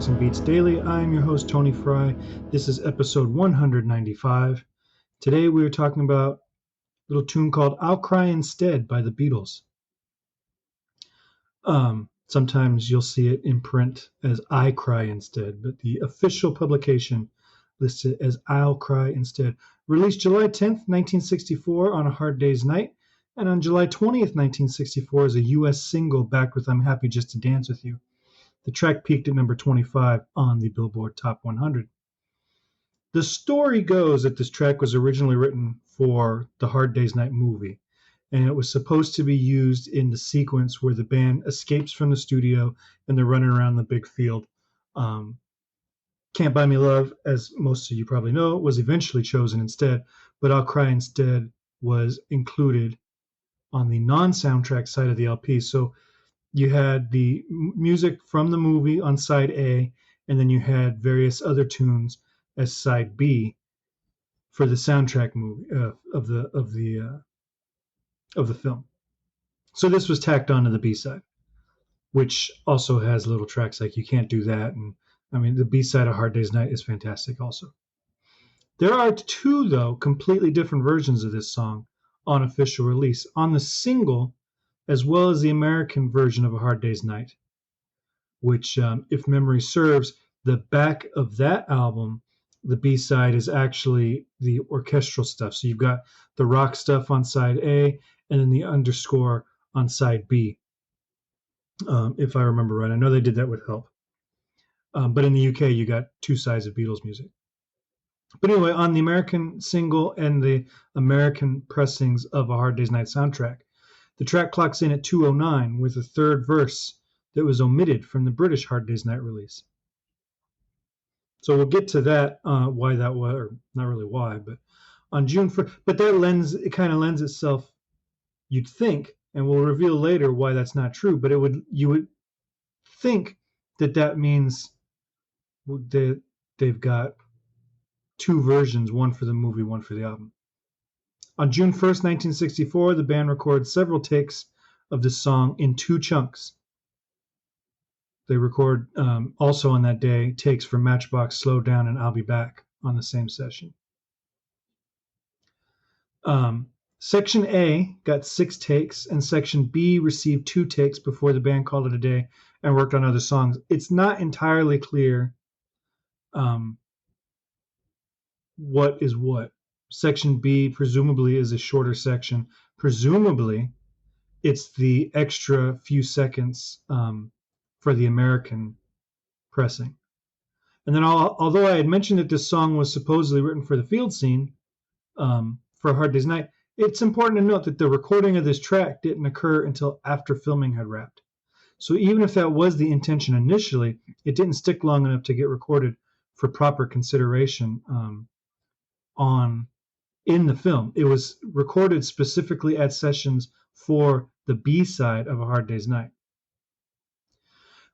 Songs and Beats Daily. I'm your host, Tony Fry. This is episode 195. Today we are talking about a little tune called I'll Cry Instead by the Beatles. Sometimes you'll see it in print as I Cry Instead, but the official publication lists it as I'll Cry Instead. Released July 10th, 1964 on A Hard Day's Night, and on July 20th, 1964 as a U.S. single backed with I'm Happy Just to Dance With You. The track peaked at number 25 on the Billboard Top 100. The story goes that this track was originally written for the Hard Day's Night movie, and it was supposed to be used in the sequence where the band escapes from the studio and they're running around the big field. Can't Buy Me Love, as most of you probably know, was eventually chosen instead, but I'll Cry Instead was included on the non-soundtrack side of the LP. So you had the music from the movie on side A, and then you had various other tunes as side B for the soundtrack movie of the film. So this was tacked onto the B side, which also has little tracks like You Can't Do That, and I mean the B side of Hard Day's Night is fantastic also. There are two, though, completely different versions of this song on official release. On the single, as well as the American version of A Hard Day's Night, which, if memory serves, the back of that album, the B-side is actually the orchestral stuff. So you've got the rock stuff on side A, and then the underscore on side B, if I remember right. I know they did that with Help. But in the UK, you got two sides of Beatles music. But anyway, on the American single and the American pressings of A Hard Day's Night soundtrack, the track clocks in at 2:09 with a third verse that was omitted from the British Hard Day's Night release. So we'll get to that, why that was, or not really why, but on June 1st. But it kind of lends itself, you'd think, and we'll reveal later why that's not true, but you would think that means they've got two versions, one for the movie, one for the album. On June 1st, 1964, the band recorded several takes of the song in two chunks. They record also on that day takes for Matchbox, Slow Down, and I'll Be Back on the same session. Section A got 6 takes, and Section B received 2 takes before the band called it a day and worked on other songs. It's not entirely clear what is what. Section B presumably is a shorter section. Presumably, it's the extra few seconds for the American pressing. And then although I had mentioned that this song was supposedly written for the field scene for Hard Day's Night, it's important to note that the recording of this track didn't occur until after filming had wrapped. So even if that was the intention initially, it didn't stick long enough to get recorded for proper consideration in the film. It was recorded specifically at sessions for the B side of A Hard Day's Night.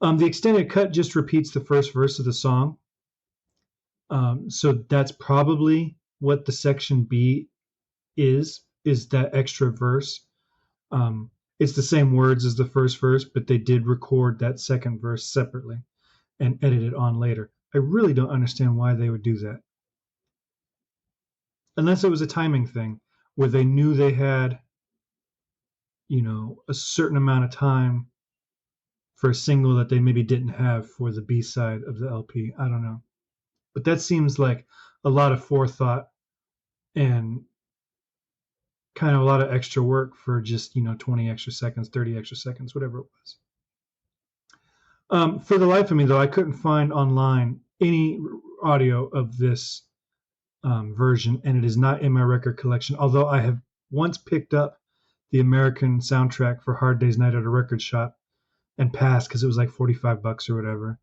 The extended cut just repeats the first verse of the song. So that's probably what the section B is that extra verse. It's the same words as the first verse, but they did record that second verse separately and edit it on later. I really don't understand why they would do that. Unless it was a timing thing where they knew they had, a certain amount of time for a single that they maybe didn't have for the B side of the LP. I don't know. But that seems like a lot of forethought and kind of a lot of extra work for just, 20 extra seconds, 30 extra seconds, whatever it was. For the life of me, though, I couldn't find online any audio of this version, and it is not in my record collection, although I have once picked up the American soundtrack for Hard Day's Night at a record shop and passed because it was like $45 or whatever.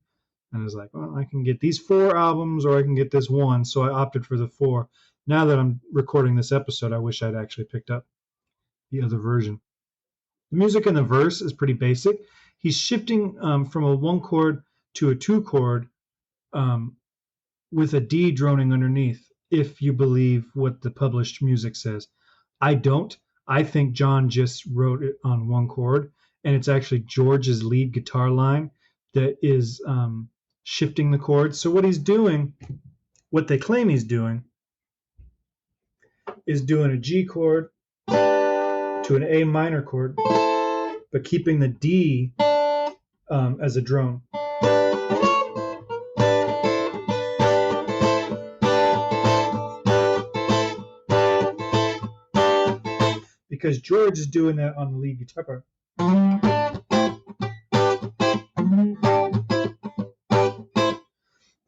And I was like, well, I can get these 4 albums or I can get this one. So I opted for the 4. Now that I'm recording this episode, I wish I'd actually picked up the other version. The music in the verse is pretty basic. He's shifting from a 1 chord to a 2 chord with a D droning underneath, if you believe what the published music says. I don't. I think John just wrote it on 1 chord, and it's actually George's lead guitar line that is shifting the chords. So what he's doing, what they claim he's doing, is doing a G chord to an A minor chord, but keeping the D as a drone. Because George is doing that on the lead guitar part.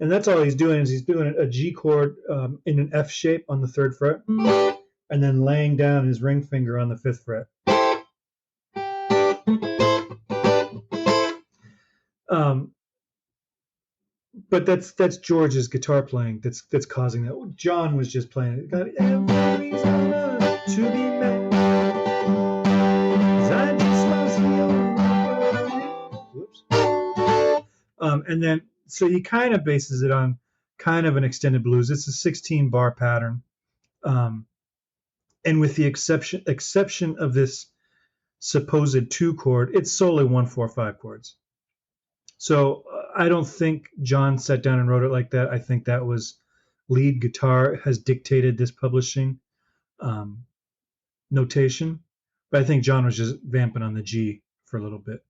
And that's all he's doing, is he's doing a G chord in an F shape on the 3rd fret, and then laying down his ring finger on the 5th fret. But that's George's guitar playing that's causing that. John was just playing it. Got every reason to be mad. I just lost the whoops. And then so he kind of bases it on kind of an extended blues. It's a 16 bar pattern, and with the exception of this supposed 2 chord, it's solely 1-4-5 chords. So I don't think John sat down and wrote it like that. I think that was lead guitar has dictated this publishing notation. But I think John was just vamping on the G for a little bit.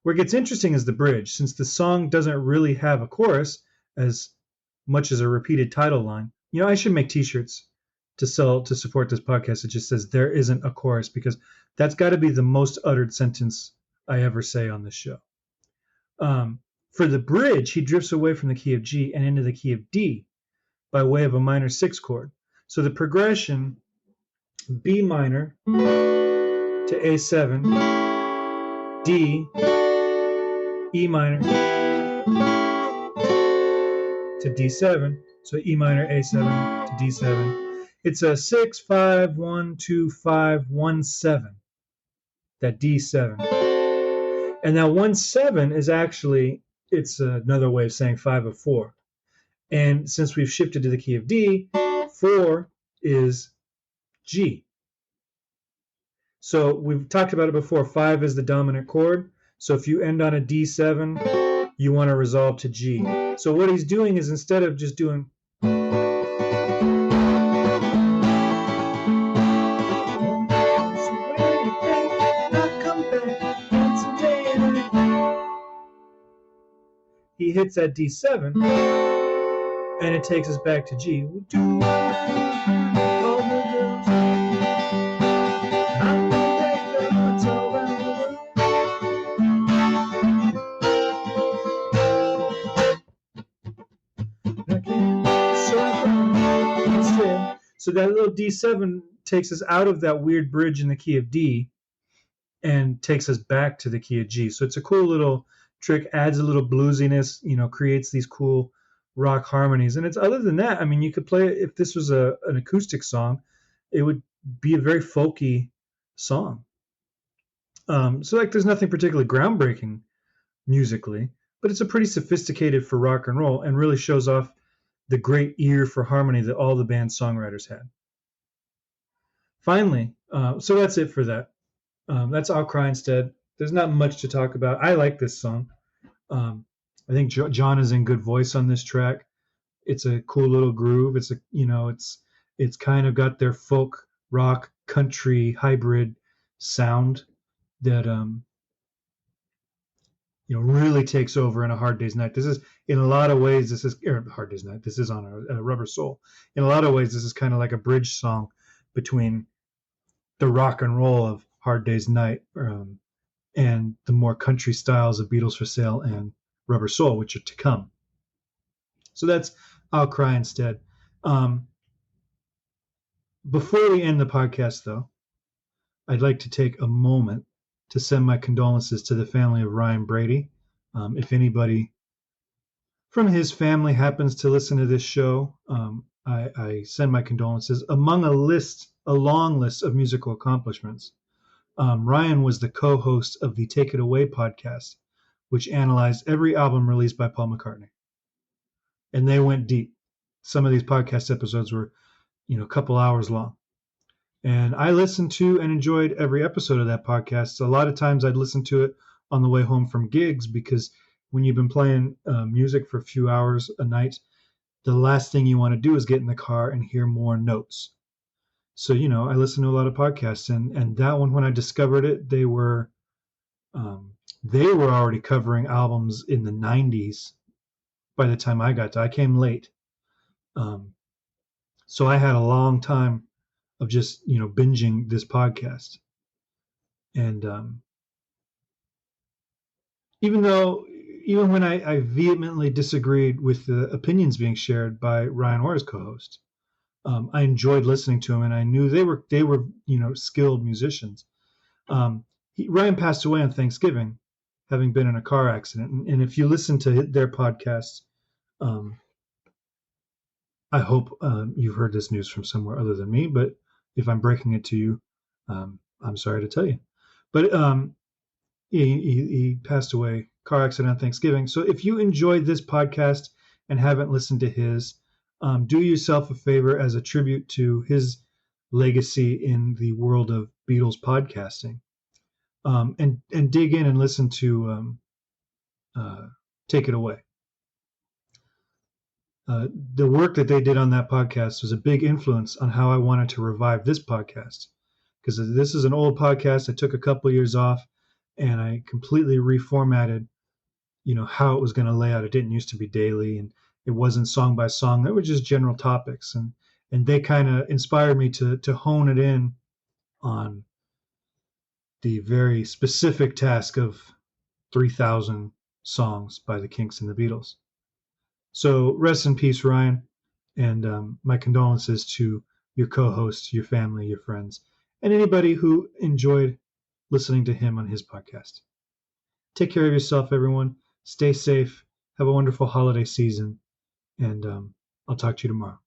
Where it gets interesting is the bridge. Since the song doesn't really have a chorus as much as a repeated title line. You know, I should make t-shirts to sell to support this podcast. It just says there isn't a chorus, because that's got to be the most uttered sentence I ever say on this show. For the bridge, he drifts away from the key of G and into the key of D by way of a minor 6 chord. So the progression, B minor to A7, D, E minor to D7, so E minor, A7 to D7. It's a 6-5-1-2-5-1-7, that D7. And now 1-7 is actually, it's another way of saying 5 of 4. And since we've shifted to the key of D, 4 is G. So we've talked about it before. 5 is the dominant chord. So if you end on a D7, you want to resolve to G. So what he's doing is, instead of just doing he hits that D7, and it takes us back to G. So that little D7 takes us out of that weird bridge in the key of D and takes us back to the key of G. So it's a cool little trick, adds a little bluesiness, you know, creates these cool rock harmonies. And it's, other than that, I mean, you could play it, if this was an acoustic song, it would be a very folky song. So like, there's nothing particularly groundbreaking musically, but it's a pretty sophisticated for rock and roll, and really shows off the great ear for harmony that all the band's songwriters had. Finally, so that's it for that. That's I'll Cry Instead. There's not much to talk about. I like this song. I think John is in good voice on this track. It's a cool little groove. It's a, you know, it's kind of got their folk rock country hybrid sound that you know, really takes over in A Hard Day's Night. This is, in a lot of ways, this is Hard Day's Night. This is on a Rubber Soul. In a lot of ways, this is kind of like a bridge song between the rock and roll of Hard Day's Night and the more country styles of Beatles for Sale and Rubber Soul, which are to come. So that's I'll Cry Instead. Before we end the podcast, though, I'd like to take a moment to send my condolences to the family of Ryan Brady. If anybody from his family happens to listen to this show, I send my condolences. Among a long list of musical accomplishments, Ryan was the co-host of the Take It Away podcast, which analyzed every album released by Paul McCartney. And they went deep. Some of these podcast episodes were, you know, a couple hours long. And I listened to and enjoyed every episode of that podcast. A lot of times I'd listen to it on the way home from gigs, because when you've been playing music for a few hours a night, the last thing you want to do is get in the car and hear more notes. So, I listen to a lot of podcasts, and that one, when I discovered it, they were already covering albums in the 90s by the time I came late. So I had a long time of just, binging this podcast. And even when I vehemently disagreed with the opinions being shared by Ryan Orr's co-host, I enjoyed listening to him, and I knew they were skilled musicians. Ryan passed away on Thanksgiving, having been in a car accident. And if you listen to their podcasts, I hope you've heard this news from somewhere other than me. But if I'm breaking it to you, I'm sorry to tell you. But he passed away, car accident on Thanksgiving. So if you enjoyed this podcast and haven't listened to his, do yourself a favor as a tribute to his legacy in the world of Beatles podcasting, and dig in and listen to Take It Away. The work that they did on that podcast was a big influence on how I wanted to revive this podcast, because this is an old podcast. I took a couple years off, and I completely reformatted, how it was going to lay out. It didn't used to be daily, and it wasn't song by song. They were just general topics, and they kind of inspired me to hone it in on the very specific task of 3,000 songs by the Kinks and the Beatles. So rest in peace, Ryan, and my condolences to your co-hosts, your family, your friends, and anybody who enjoyed listening to him on his podcast. Take care of yourself, everyone. Stay safe. Have a wonderful holiday season, and I'll talk to you tomorrow.